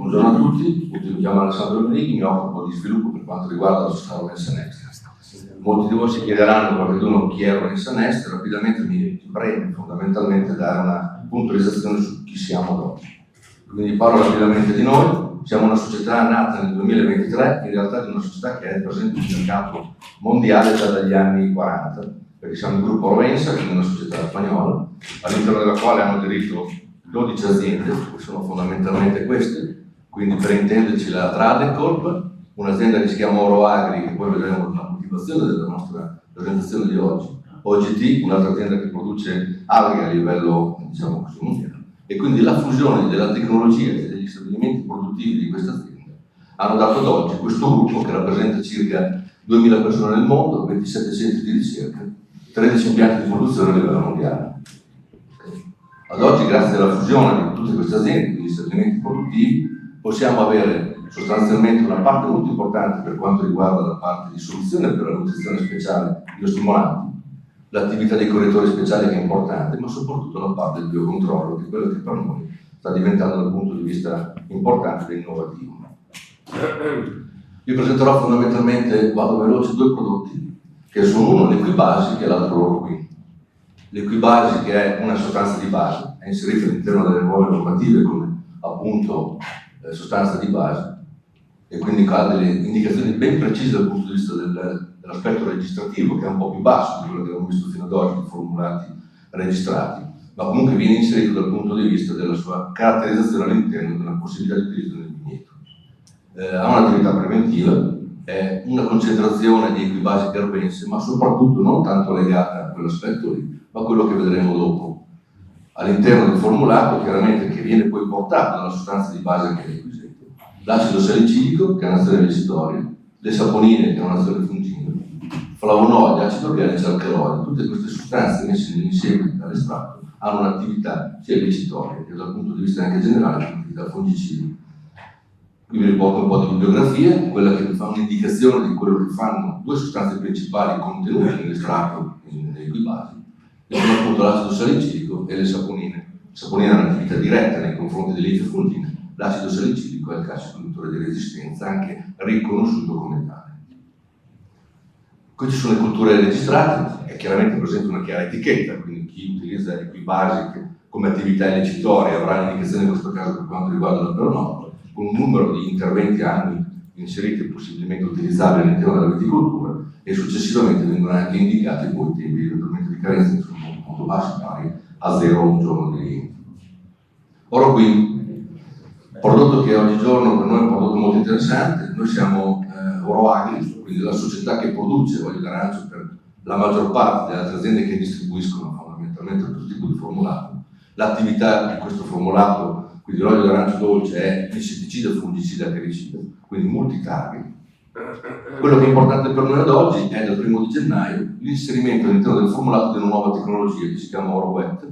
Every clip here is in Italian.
Buongiorno a tutti, mi chiamo Alessandro Enrichi, mi occupo di sviluppo per quanto riguarda la società Rovens Next. Molti di voi si chiederanno, qualcuno, chi è Rovens Next, rapidamente mi preme fondamentalmente dare una puntualizzazione su chi siamo ad oggi. Quindi parlo rapidamente di noi, siamo una società nata nel 2023, in realtà di una società che è presente sul mercato mondiale già dagli anni 40, perché siamo il gruppo Rovensa, quindi una società spagnola, all'interno della quale hanno aderito 12 aziende, che sono fondamentalmente queste, quindi per intenderci la Tradecorp, un'azienda che si chiama Oroagri, che poi vedremo la motivazione della nostra presentazione di oggi, OGT, un'altra azienda che produce alghe a livello, diciamo così, mondiale, e quindi la fusione della tecnologia e degli stabilimenti produttivi di questa azienda hanno dato ad oggi questo gruppo che rappresenta circa 2000 persone nel mondo, 27 centri di ricerca, 13 impianti di produzione a livello mondiale. Ad oggi, grazie alla fusione di tutte queste aziende, quindi stabilimenti produttivi, possiamo avere sostanzialmente una parte molto importante per quanto riguarda la parte di soluzione per la nutrizione speciale biostimolanti, l'attività dei correttori speciali che è importante, ma soprattutto la parte del biocontrollo, che è quello che per noi sta diventando dal punto di vista importante e innovativo. Vi presenterò fondamentalmente, vado veloce, due prodotti, che sono uno l'Equibasi e l'altro l'Oroquin. L'Equibasi, che è una sostanza di base, è inserita all'interno delle nuove normative come appunto sostanza di base, e quindi ha delle indicazioni ben precise dal punto di vista dell'aspetto registrativo, che è un po' più basso di quello che abbiamo visto fino ad oggi, di formulati registrati, ma comunque viene inserito dal punto di vista della sua caratterizzazione all'interno della possibilità di utilizzo nel vigneto. Ha un'attività preventiva, è una concentrazione di Equibasi carbense, ma soprattutto non tanto legata a quell'aspetto lì, ma a quello che vedremo dopo. All'interno del formulato, chiaramente, che viene poi portato dalla sostanza di base che è requisito, l'acido salicilico, che è un'azione vincitoria, le saponine, che è un'azione fungina, flavonoidi, acido organico e alcaloidi. Tutte queste sostanze messe insieme dall'estratto hanno un'attività sia vincitoria che dal punto di vista anche generale un'attività fungicida. Qui vi riporto un po' di bibliografia, quella che vi fa un'indicazione di quello che fanno due sostanze principali contenute nell'estratto negli Equibasi, che sono appunto l'acido salicilico e le saponine. La saponina ha un'attività diretta nei confronti delle ifefungine, l'acido salicilico è il classico conduttore di resistenza, anche riconosciuto come tale. Queste sono le culture registrate, è chiaramente presente una chiara etichetta, quindi chi utilizza Equibasi come attività illecitoria avrà l'indicazione in questo caso per quanto riguarda la peronopola, con un numero di interventi annui inseriti e possibilmente utilizzabili all'interno della viticoltura, e successivamente vengono anche indicati poi i tempi eventualmente di carenza che sono molto bassi, pari a 0 un giorno di rientro. Oroquin, prodotto che oggigiorno per noi è un prodotto molto interessante. Noi siamo Oroagri, quindi la società che produce olio d'arancio per la maggior parte delle altre aziende che distribuiscono fondamentalmente questo tipo di formulato. L'attività di questo formulato, quindi l'olio d'arancio dolce, è insetticida, fungicida e acaricida, quindi multitarget. Quello che è importante per noi ad oggi è dal 1 di gennaio l'inserimento all'interno del formulato di una nuova tecnologia che si chiama OroWet,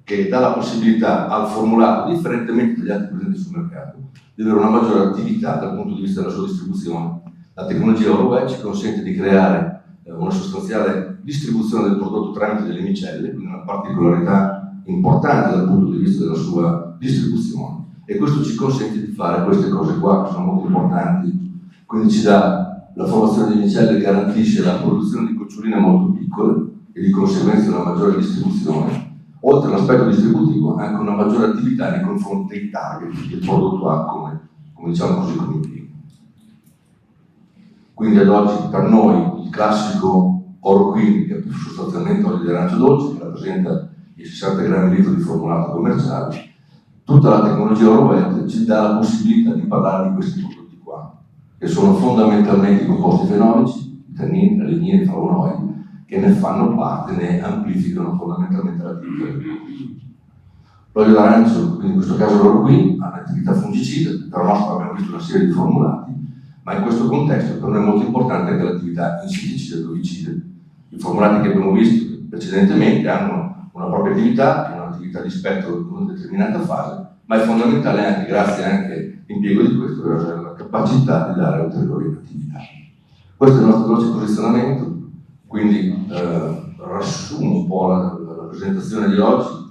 che dà la possibilità al formulato, differentemente dagli altri presenti sul mercato, di avere una maggiore attività dal punto di vista della sua distribuzione. La tecnologia OroWet ci consente di creare una sostanziale distribuzione del prodotto tramite delle micelle, quindi una particolarità importante dal punto di vista della sua distribuzione, e questo ci consente di fare queste cose qua che sono molto importanti. Quindi ci dà la formazione di micelle, garantisce la produzione di goccioline molto piccole e di conseguenza una maggiore distribuzione, oltre all'aspetto distributivo anche una maggiore attività nei confronti dei target che il prodotto ha come diciamo così, come impiego. Quindi ad oggi per noi il classico Oroquin, che è sostanzialmente olio di arancio dolce, che rappresenta i 60 grammi litro di formulato commerciale, tutta la tecnologia OroWet ci dà la possibilità di parlare di questi prodotti qua, che sono fondamentalmente i composti fenolici, i tannini, le lignine, i flavonoidi, che ne fanno parte, ne amplificano fondamentalmente l'attività del prodotto. L'olio d'arancio, quindi in questo caso l'Oroquin, ha un'attività fungicida, per nostra abbiamo visto una serie di formulati, ma in questo contesto per noi è molto importante anche l'attività insetticida e ovicida. I formulati che abbiamo visto precedentemente hanno una propria attività, un'attività di spettro in una determinata fase, ma è fondamentale anche, grazie anche all'impiego di questo, avere la capacità di dare ulteriori attività. Questo è il nostro veloce posizionamento, quindi riassumo un po' la presentazione di oggi.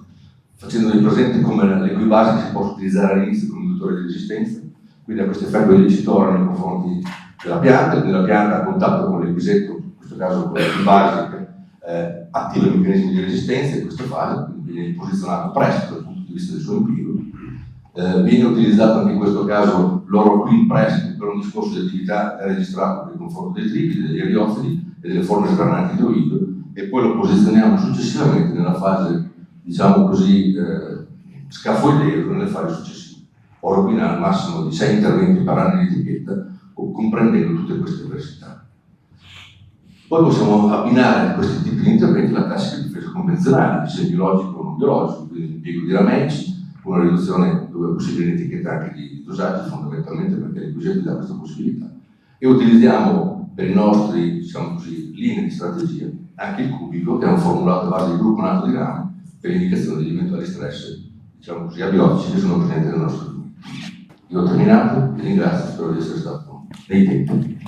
facendovi presente come le cui basi si possono utilizzare all'inizio come induttore di resistenza, quindi ha questo effetto dell'icitore nei confronti della pianta, quindi la pianta a contatto con l'episetto, in questo caso con le cui basi, attiva i meccanismi di resistenza in questa fase, quindi viene posizionato presto dal punto di vista del suo impiego. Viene utilizzato anche in questo caso l'oro qui impresso per un discorso di attività registrato per il confronto dei tripidi, degli eriofili e delle forme sgrananti di oido, e poi lo posizioniamo successivamente nella fase, diciamo così, scafoideo, nelle fasi successive. Oro qui al massimo di 6 interventi per anno di etichetta, comprendendo tutte queste diversità. Poi possiamo abbinare a questi tipi di interventi la classica difesa convenzionale, sia biologico o non biologico, quindi l'impiego di rameggi, una riduzione dove è possibile in etichetta anche di dosaggi, fondamentalmente perché l'episetto dà questa possibilità. E utilizziamo per i nostri, diciamo così, linee di strategia anche il cubico, che è un formulato a base di gluconato di rame per l'indicazione degli eventuali stress, diciamo così, abiotici che sono presenti nel nostro cubico. Io ho terminato, vi ringrazio, spero di essere stato nei tempi.